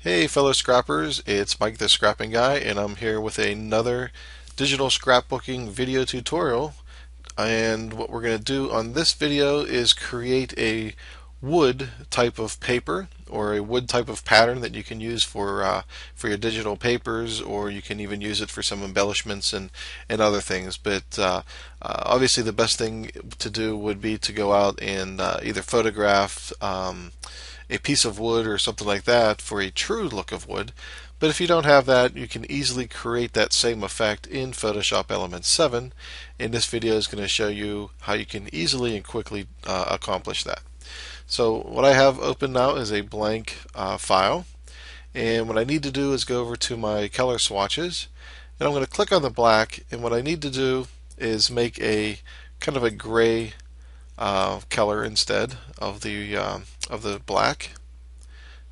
Hey fellow scrappers, it's Mike the Scrapping Guy, and I'm here with another digital scrapbooking video tutorial. And what we're going to do on this video is create a wood type of paper or a wood type of pattern that you can use for your digital papers, or you can even use it for some embellishments and other things. But obviously the best thing to do would be to go out and either photograph a piece of wood or something like that for a true look of wood. But if you don't have that, you can easily create that same effect in Photoshop Elements 7. And this video is going to show you how you can easily and quickly accomplish that. So what I have open now is a blank file, and what I need to do is go over to my color swatches, and I'm going to click on the black, and what I need to do is make a kind of a gray color instead of the black.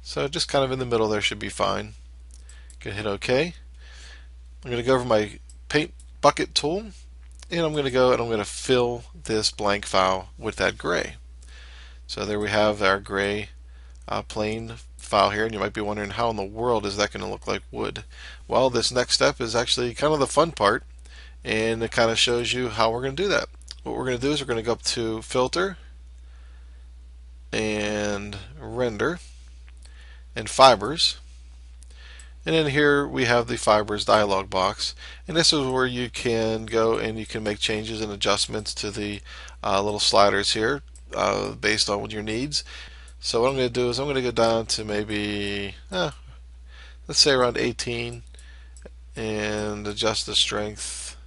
So just kind of in the middle there should be fine. Gonna hit OK. I'm going to go over my paint bucket tool, and I'm going to go and I'm going to fill this blank file with that gray. So there we have our gray plain file here, and you might be wondering, how in the world is that going to look like wood? Well, this next step is actually kind of the fun part, and it kind of shows you how we're going to do that. What we're going to do is we're going to go up to Filter and Render and Fibers, and in here we have the Fibers dialog box, and this is where you can go and you can make changes and adjustments to the little sliders here based on your needs. So what I'm going to do is I'm going to go down to maybe let's say around 18 and adjust the strength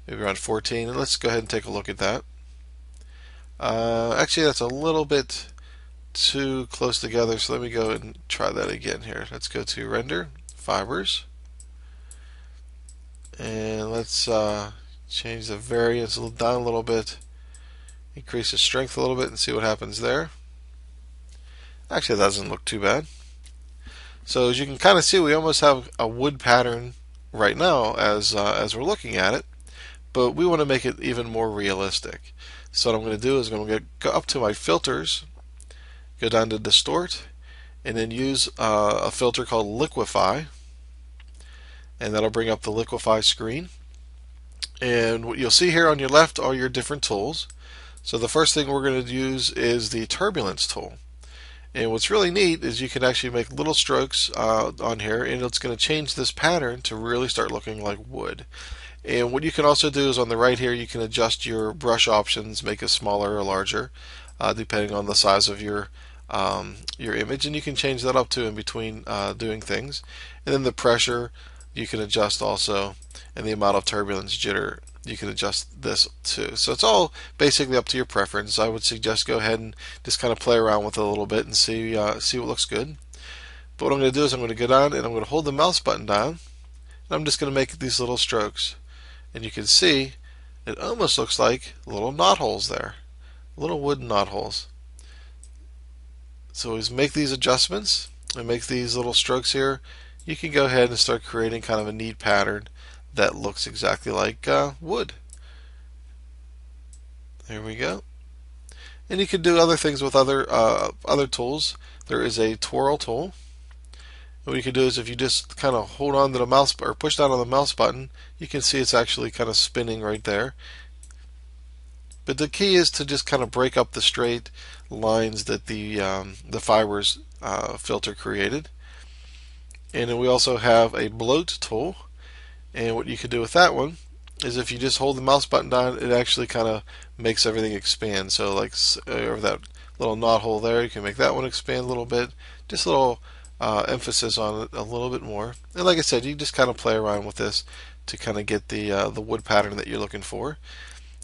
maybe around 14, and let's go ahead and take a look at that. Actually that's a little bit too close together, so let me go and try that again here. Let's go to Render, Fibers, and let's change the variance down a little bit, increase the strength a little bit, and see what happens there. Actually, that doesn't look too bad. So as you can kind of see, we almost have a wood pattern right now as we're looking at it, but we want to make it even more realistic. So what I'm going to do is I'm going to go up to my filters, go down to Distort, and then use a filter called Liquify, and that'll bring up the Liquify screen. And what you'll see here on your left are your different tools. So the first thing we're going to use is the Turbulence tool. And what's really neat is you can actually make little strokes on here, and it's going to change this pattern to really start looking like wood. And what you can also do is on the right here, you can adjust your brush options, make it smaller or larger, depending on the size of your image, and you can change that up to in between doing things. And then the pressure you can adjust also, and the amount of turbulence jitter you can adjust this too. So it's all basically up to your preference. I would suggest go ahead and just kind of play around with it a little bit and see what looks good. But what I'm going to do is I'm going to go down and I'm going to hold the mouse button down, and I'm just going to make these little strokes. And you can see it almost looks like little knot holes there, little wooden knot holes. So as make these adjustments and make these little strokes here, you can go ahead and start creating kind of a neat pattern that looks exactly like wood. There we go. And you can do other things with other tools. There is a twirl tool. What you can do is if you just kind of hold on to the mouse or push down on the mouse button, you can see it's actually kind of spinning right there. But the key is to just kind of break up the straight lines that the Fibers filter created. And then we also have a bloat tool. And what you can do with that one is if you just hold the mouse button down, it actually kind of makes everything expand. So like over that little knot hole there, you can make that one expand a little bit. Just a little emphasis on it a little bit more. And like I said, you just kind of play around with this to kind of get the wood pattern that you're looking for.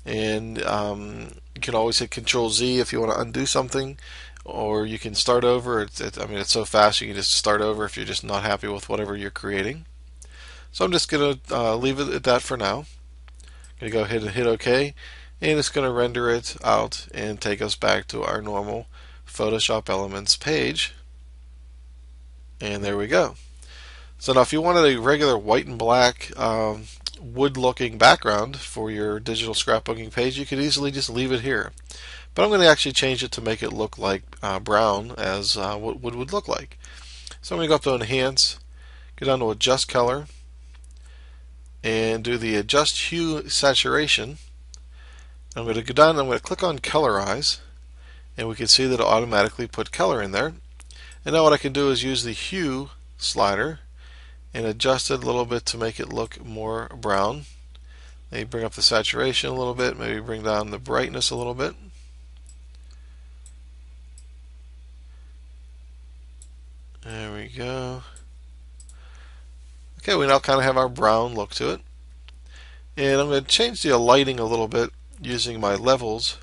And you can always hit Control Z if you want to undo something, or you can start over. I mean, it's so fast you can just start over if you're just not happy with whatever you're creating. So I'm just going to leave it at that for now. I'm going to go ahead and hit OK, and it's going to render it out and take us back to our normal Photoshop Elements page. And there we go. So now if you wanted a regular white and black wood-looking background for your digital scrapbooking page, you could easily just leave it here. But I'm going to actually change it to make it look like brown, as what wood would look like. So I'm going to go up to Enhance, go down to Adjust Color, and do the Adjust Hue Saturation. I'm going to go down and I'm going to click on Colorize, and we can see that it'll automatically put color in there. And now what I can do is use the Hue slider and adjust it a little bit to make it look more brown. Maybe bring up the saturation a little bit, maybe bring down the brightness a little bit. There we go. Okay, we now kind of have our brown look to it. And I'm going to change the lighting a little bit using my levels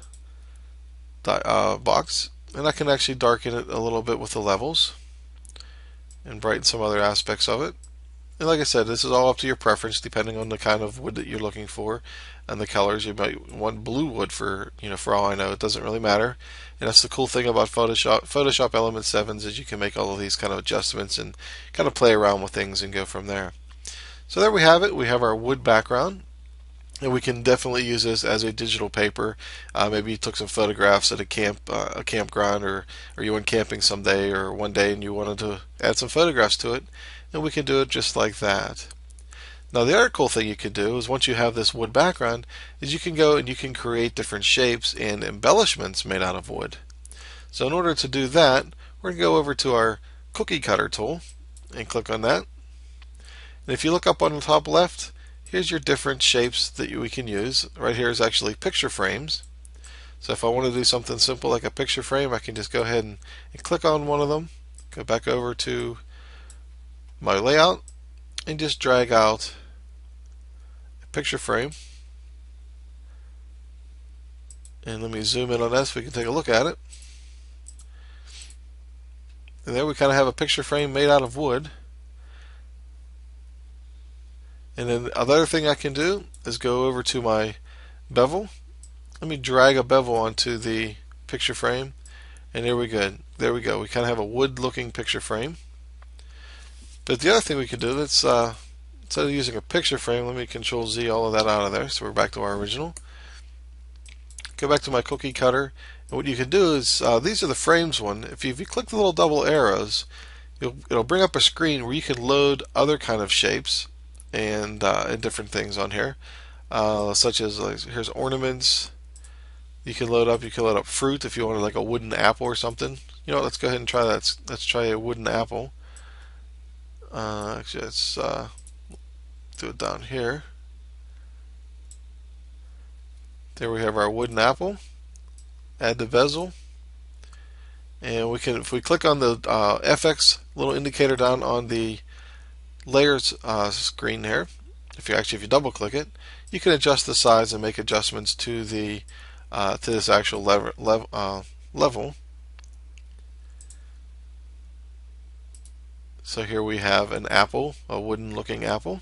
box. And I can actually darken it a little bit with the levels and brighten some other aspects of it. And like I said, this is all up to your preference depending on the kind of wood that you're looking for and the colors. You might want blue wood for all I know. It doesn't really matter. And that's the cool thing about Photoshop Element 7s is you can make all of these kind of adjustments and kind of play around with things and go from there. So there we have it. We have our wood background. And we can definitely use this as a digital paper. Maybe you took some photographs at a campground, or you went camping someday or one day and you wanted to add some photographs to it, and we can do it just like that. Now the other cool thing you could do is once you have this wood background is you can go and you can create different shapes and embellishments made out of wood. So in order to do that, we're going to go over to our cookie cutter tool and click on that. And if you look up on the top left, here's your different shapes that we can use. Right here is actually picture frames. So if I want to do something simple like a picture frame, I can just go ahead and click on one of them, go back over to my layout, and just drag out a picture frame. And let me zoom in on that so we can take a look at it. And there we kind of have a picture frame made out of wood. And then the other thing I can do is go over to my bevel. Let me drag a bevel onto the picture frame, and there we go. There we go. We kind of have a wood-looking picture frame. But the other thing we could do, let's instead of using a picture frame, let me Control Z all of that out of there. So we're back to our original. Go back to my cookie cutter, and what you can do is these are the frames one. If you click the little double arrows, it'll bring up a screen where you can load other kind of shapes and different things on here, such as here's ornaments. You can load up fruit if you wanted like a wooden apple or something. You know, let's go ahead and try that. Let's try a wooden apple. Actually, let's do it down here. There we have our wooden apple. Add the bezel, and we can, if we click on the FX little indicator down on the layers screen here, if you double click it, you can adjust the size and make adjustments to the to this actual level. So here we have an apple, a wooden looking apple.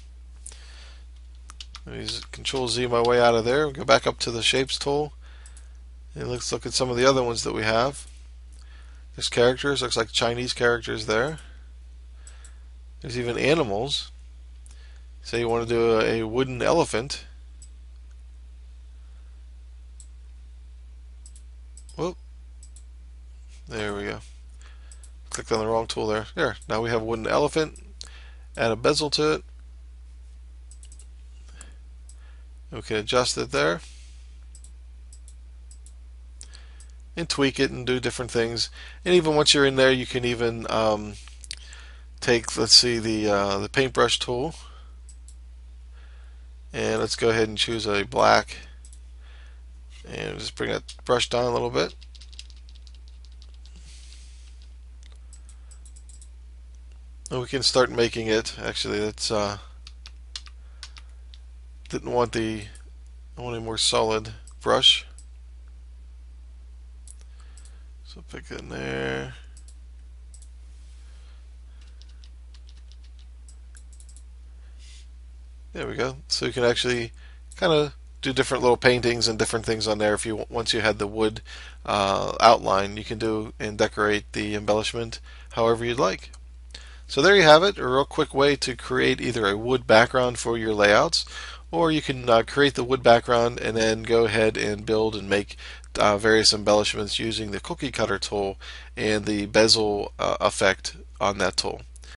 Let me Control Z my way out of there, go back up to the shapes tool, and let's look at some of the other ones that we have. There's characters, looks like Chinese characters there. There's even animals. Say you want to do a wooden elephant. Whoop. There we go. Clicked on the wrong tool there. There. Now we have a wooden elephant. Add a bezel to it. We can adjust it there. And tweak it and do different things. And even once you're in there, you can even take, let's see, the paintbrush tool, and let's go ahead and choose a black, and just bring that brush down a little bit. And we can start making it. Actually, that's didn't want I want a more solid brush, so pick it in there. There we go. So you can actually kind of do different little paintings and different things on there. If you once you had the wood outline, you can do and decorate the embellishment however you'd like. So there you have it, a real quick way to create either a wood background for your layouts, or you can create the wood background and then go ahead and build and make various embellishments using the cookie cutter tool and the bezel effect on that tool.